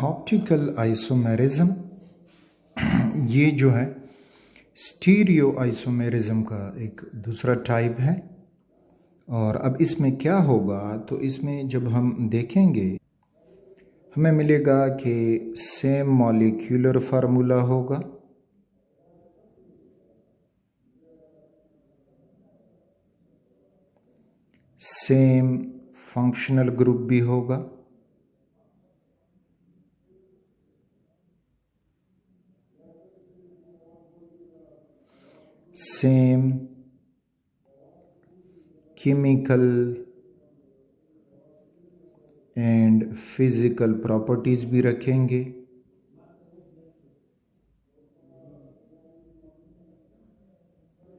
Optical isomerism ये जो है स्टीरियो आइसोमेरिज्म का एक दूसरा टाइप है। और अब इसमें क्या होगा, तो इसमें जब हम देखेंगे हमें मिलेगा कि सेम मॉलिक्यूलर फार्मूला होगा, सेम फंक्शनल ग्रुप भी होगा, same chemical and physical properties भी रखेंगे।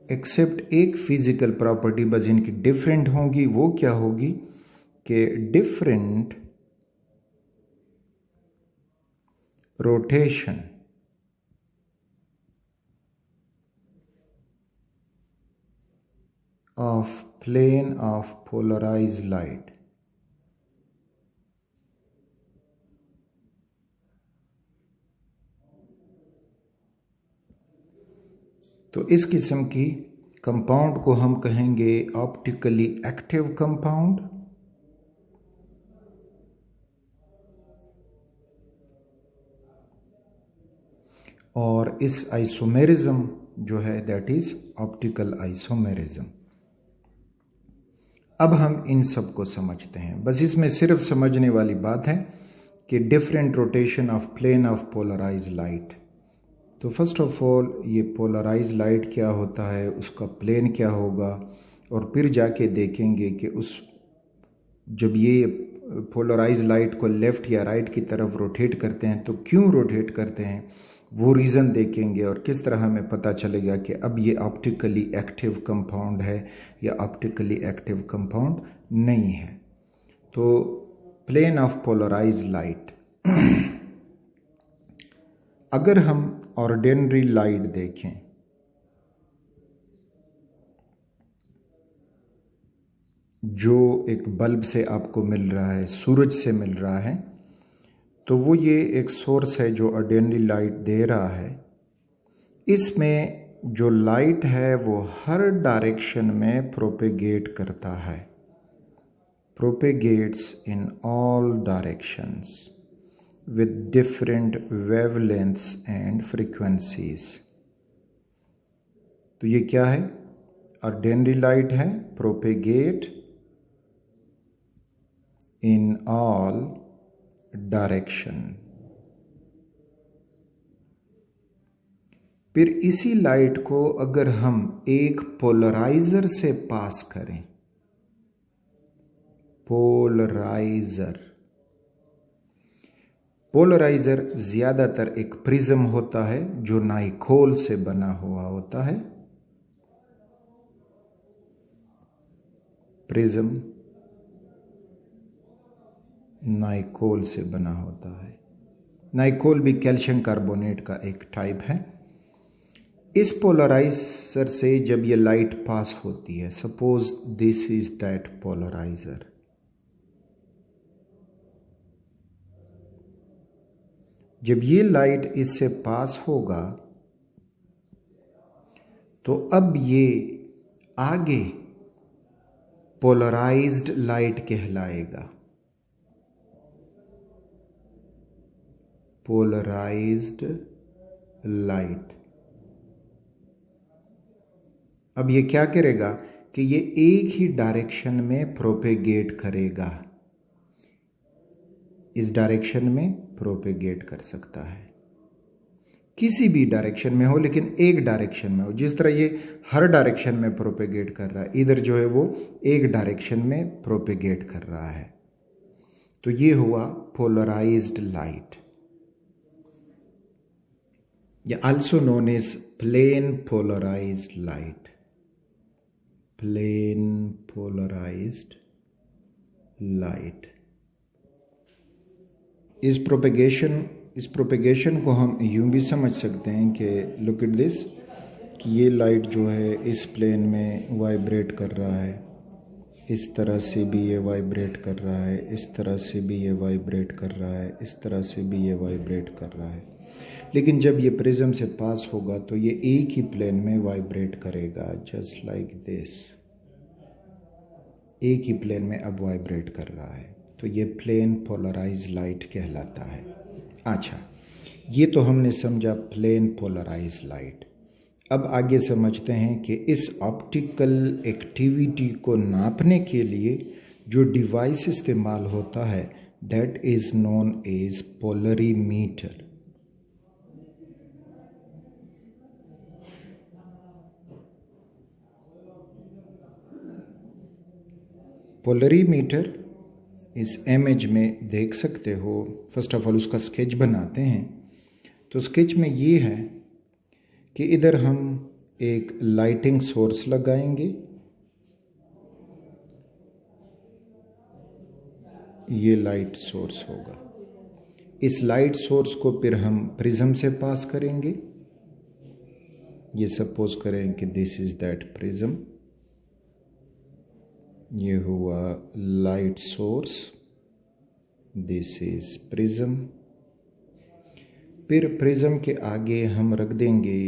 एक्सेप्ट एक फिजिकल प्रॉपर्टी बस इनकी डिफरेंट होगी। वो क्या होगी कि different rotation of plane of polarized light। तो इस किस्म की कंपाउंड को हम कहेंगे ऑप्टिकली एक्टिव कंपाउंड। और इस आइसोमेरिज्म जो है दैट इज ऑप्टिकल आइसोमेरिज्म। अब हम इन सब को समझते हैं। बस इसमें सिर्फ समझने वाली बात है कि different rotation of plane of polarise light. तो फर्स्ट ऑफ ऑल ये पोलराइज लाइट क्या होता है, उसका प्लेन क्या होगा, और फिर जाके देखेंगे कि उस जब ये पोलराइज लाइट को लेफ़्ट या राइट की तरफ रोटेट करते हैं तो क्यों रोटेट करते हैं, वो रीज़न देखेंगे। और किस तरह हमें पता चलेगा कि अब ये ऑप्टिकली एक्टिव कंपाउंड है या ऑप्टिकली एक्टिव कंपाउंड नहीं है। तो प्लेन ऑफ पोलराइज लाइट अगर हम ऑर्डिनरी लाइट देखें जो एक बल्ब से आपको मिल रहा है, सूरज से मिल रहा है, तो वो ये एक सोर्स है जो ऑर्डिनरी लाइट दे रहा है। इसमें जो लाइट है वो हर डायरेक्शन में प्रोपेगेट करता है, propagates in all directions with different wavelengths and frequencies। तो ये क्या है, ऑर्डिनरी लाइट है, प्रोपेगेट इन ऑल डायरेक्शन। फिर इसी लाइट को अगर हम एक पोलराइजर से पास करें, पोलराइजर ज्यादातर एक प्रिज्म होता है जो नाइकोल से बना हुआ होता है। प्रिज्म नाइकोल से बना होता है। नाइकोल भी कैल्शियम कार्बोनेट का एक टाइप है। इस पोलराइजर से जब ये लाइट पास होती है, suppose this is that polariser, जब ये लाइट इससे पास होगा तो अब ये आगे पोलराइज्ड लाइट कहलाएगा, पोलराइज्ड लाइट। अब ये क्या करेगा कि ये एक ही डायरेक्शन में प्रोपेगेट करेगा, इस डायरेक्शन में प्रोपेगेट कर सकता है, किसी भी डायरेक्शन में हो लेकिन एक डायरेक्शन में हो। जिस तरह ये हर डायरेक्शन में प्रोपेगेट कर रहा है, इधर जो है वो एक डायरेक्शन में प्रोपेगेट कर रहा है। तो ये हुआ पोलराइज्ड लाइट, या also known as plane polarised light, plane polarised light. इस प्रोपेगेशन को हम यूं भी समझ सकते हैं कि लुक एट दिस, कि ये लाइट जो है इस प्लेन में वाइब्रेट कर रहा है, इस तरह से भी ये वाइब्रेट कर रहा है, इस तरह से भी ये वाइब्रेट कर रहा है, इस तरह से भी ये वाइब्रेट कर रहा है। लेकिन जब ये प्रिज्म से पास होगा तो ये एक ही प्लेन में वाइब्रेट करेगा, जस्ट लाइक दिस। एक ही प्लेन में अब वाइब्रेट कर रहा है, तो ये प्लेन पोलराइज लाइट कहलाता है। अच्छा, ये तो हमने समझा प्लेन पोलराइज लाइट। अब आगे समझते हैं कि इस ऑप्टिकल एक्टिविटी को नापने के लिए जो डिवाइस इस्तेमाल होता है that is known as polarimeter. Polarimeter इस इमेज में देख सकते हो। फर्स्ट ऑफ ऑल उसका स्केच बनाते हैं। तो स्केच में ये है कि इधर हम एक लाइटिंग सोर्स लगाएंगे, ये लाइट सोर्स होगा। इस लाइट सोर्स को फिर हम प्रिज्म से पास करेंगे। ये सपोज करें कि दिस इज दैट प्रिज्म, ये हुआ light source, this is prism. फिर प्रिज्म के आगे हम रख देंगे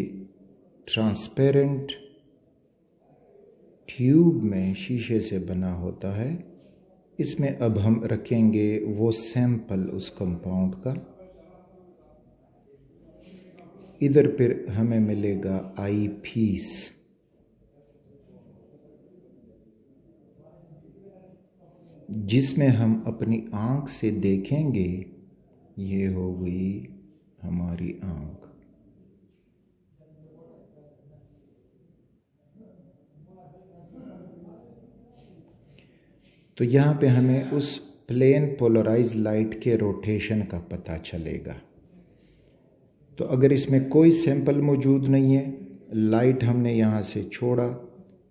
ट्रांसपेरेंट ट्यूब में शीशे से बना होता है, इसमें अब हम रखेंगे वो सैंपल उस कंपाउंड का। इधर फिर हमें मिलेगा आई पीस, जिसमें हम अपनी आंख से देखेंगे। ये हो गई हमारी आंख। तो यहाँ पे हमें उस प्लेन पोलराइज लाइट के रोटेशन का पता चलेगा। तो अगर इसमें कोई सैंपल मौजूद नहीं है, लाइट हमने यहाँ से छोड़ा,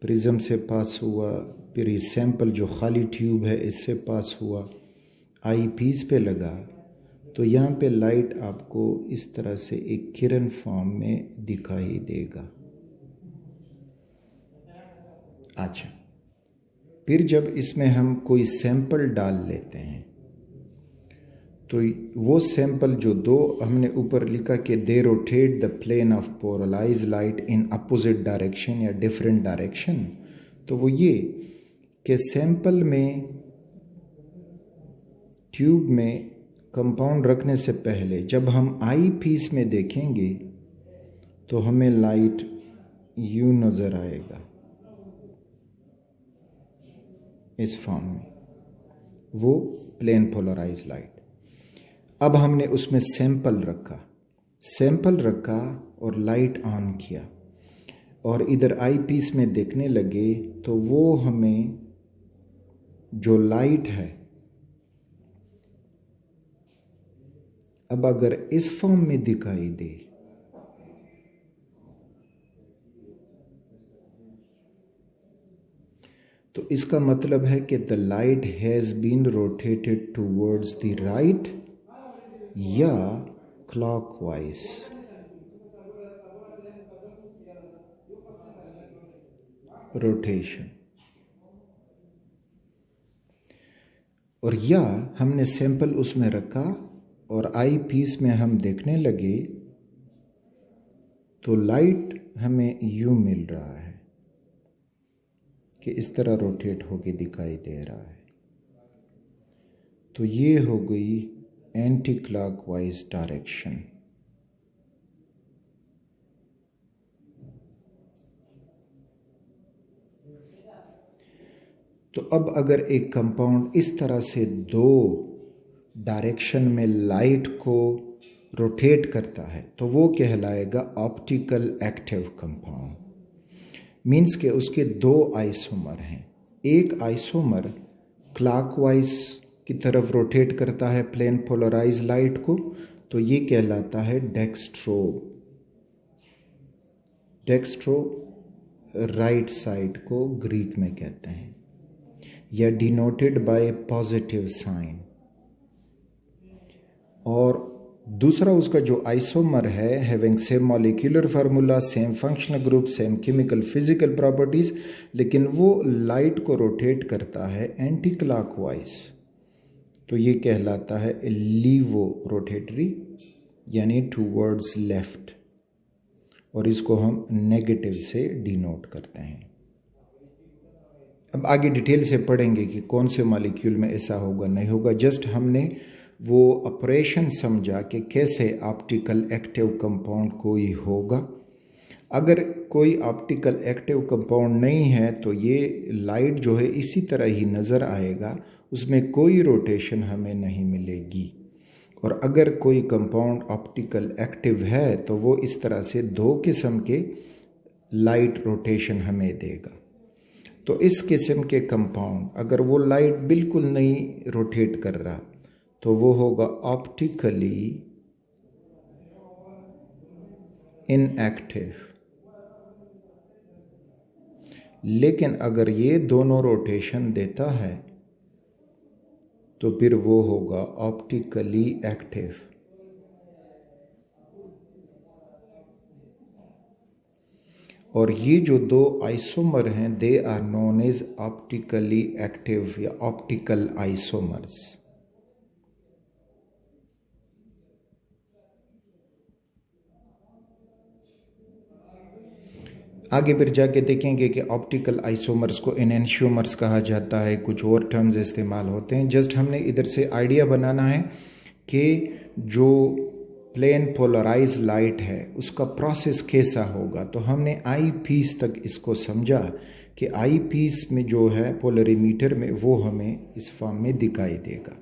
प्रिज्म से पास हुआ, फिर ये सैंपल जो खाली ट्यूब है इससे पास हुआ, आई पीस पे लगा, तो यहाँ पे लाइट आपको इस तरह से एक किरण फॉर्म में दिखाई देगा। अच्छा, फिर जब इसमें हम कोई सैंपल डाल लेते हैं तो वो सैंपल जो दो हमने ऊपर लिखा कि they rotate the plane of polarise light in opposite direction या डिफरेंट डायरेक्शन, तो वो ये कि सैंपल में ट्यूब में कंपाउंड रखने से पहले जब हम आई पीस में देखेंगे तो हमें लाइट यूं नज़र आएगा इस फॉर्म में, वो प्लेन पोलराइज लाइट। अब हमने उसमें सैंपल रखा और लाइट ऑन किया और इधर आई पीस में देखने लगे, तो वो हमें जो लाइट है अब अगर इस फॉर्म में दिखाई दे तो इसका मतलब है कि the light has been rotated towards the right या क्लॉकवाइज। रोटेशन। और या हमने सैंपल उसमें रखा और आई पीस में हम देखने लगे तो लाइट हमें यूं मिल रहा है कि इस तरह रोटेट होके दिखाई दे रहा है। तो ये हो गई एंटी क्लॉकवाइज डायरेक्शन। तो अब अगर एक कंपाउंड इस तरह से दो डायरेक्शन में लाइट को रोटेट करता है तो वो कहलाएगा ऑप्टिकल एक्टिव कंपाउंड। मीन्स के उसके दो आइसोमर हैं। एक आइसोमर क्लॉकवाइज की तरफ रोटेट करता है प्लेन पोलराइज लाइट को, तो ये कहलाता है डेक्स्ट्रो। डेक्स्ट्रो राइट साइड को ग्रीक में कहते हैं, या डिनोटेड बाय पॉजिटिव साइन। और दूसरा उसका जो आइसोमर है, having same molecular formula, same functional group, same chemical physical properties, लेकिन वो लाइट को रोटेट करता है एंटी क्लॉकवाइज, तो ये कहलाता है लीवो रोटेटरी, यानी टूवर्ड्स लेफ्ट, और इसको हम नेगेटिव से डिनोट करते हैं। अब आगे डिटेल से पढ़ेंगे कि कौन से मॉलिक्यूल में ऐसा होगा नहीं होगा। जस्ट हमने वो ऑपरेशन समझा कि कैसे ऑप्टिकल एक्टिव कंपाउंड कोई होगा। अगर कोई ऑप्टिकल एक्टिव कंपाउंड नहीं है तो ये लाइट जो है इसी तरह ही नज़र आएगा, उसमें कोई रोटेशन हमें नहीं मिलेगी। और अगर कोई कंपाउंड ऑप्टिकल एक्टिव है तो वो इस तरह से दो किस्म के लाइट रोटेशन हमें देगा। तो इस किस्म के कंपाउंड अगर वो लाइट बिल्कुल नहीं रोटेट कर रहा तो वो होगा ऑप्टिकली इनएक्टिव। लेकिन अगर ये दोनों रोटेशन देता है तो फिर वो होगा ऑप्टिकली एक्टिव। और ये जो दो आइसोमर हैं they are known as optically active या ऑप्टिकल आइसोमर्स। आगे फिर जाके देखेंगे कि ऑप्टिकल आइसोमर्स को एनेंशियोमर्स कहा जाता है, कुछ और टर्म्स इस्तेमाल होते हैं। जस्ट हमने इधर से आइडिया बनाना है कि जो प्लेन पोलराइज लाइट है उसका प्रोसेस कैसा होगा। तो हमने आई पीस तक इसको समझा कि आई पीस में जो है पोलरीमीटर में वो हमें इस फॉर्म में दिखाई देगा।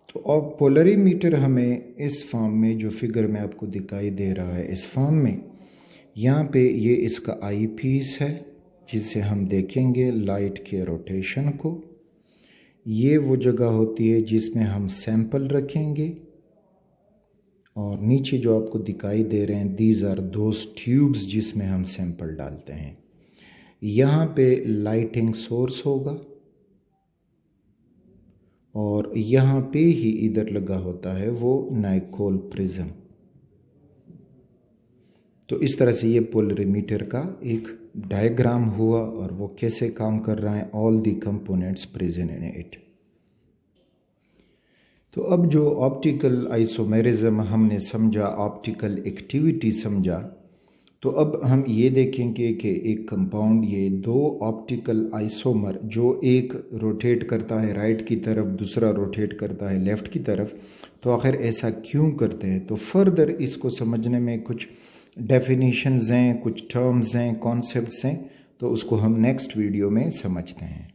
तो अब पोलरीमीटर हमें इस फॉर्म में जो फिगर में आपको दिखाई दे रहा है इस फॉर्म में, यहाँ पे ये इसका आई पीस है जिससे हम देखेंगे लाइट के रोटेशन को। ये वो जगह होती है जिसमें हम सैंपल रखेंगे, और नीचे जो आपको दिखाई दे रहे हैं दीज आर दोज ट्यूब्स जिसमें हम सैंपल डालते हैं। यहाँ पे लाइटिंग सोर्स होगा और यहाँ पे ही इधर लगा होता है वो नाइकोल प्रिज्म। तो इस तरह से ये पोलरीमीटर का एक डायग्राम हुआ और वो कैसे काम कर रहा है, all the components present in it. तो अब जो ऑप्टिकल आइसोमेरिज्म हमने समझा, ऑप्टिकल एक्टिविटी समझा, तो अब हम ये देखेंगे कि एक कंपाउंड, ये दो ऑप्टिकल आइसोमर जो एक रोटेट करता है राइट की तरफ, दूसरा रोटेट करता है लेफ़्ट की तरफ, तो आखिर ऐसा क्यों करते हैं। तो फर्दर इसको समझने में कुछ डेफिनेशंस हैं, कुछ टर्म्स हैं, कॉन्सेप्ट्स हैं, तो उसको हम नेक्स्ट वीडियो में समझते हैं।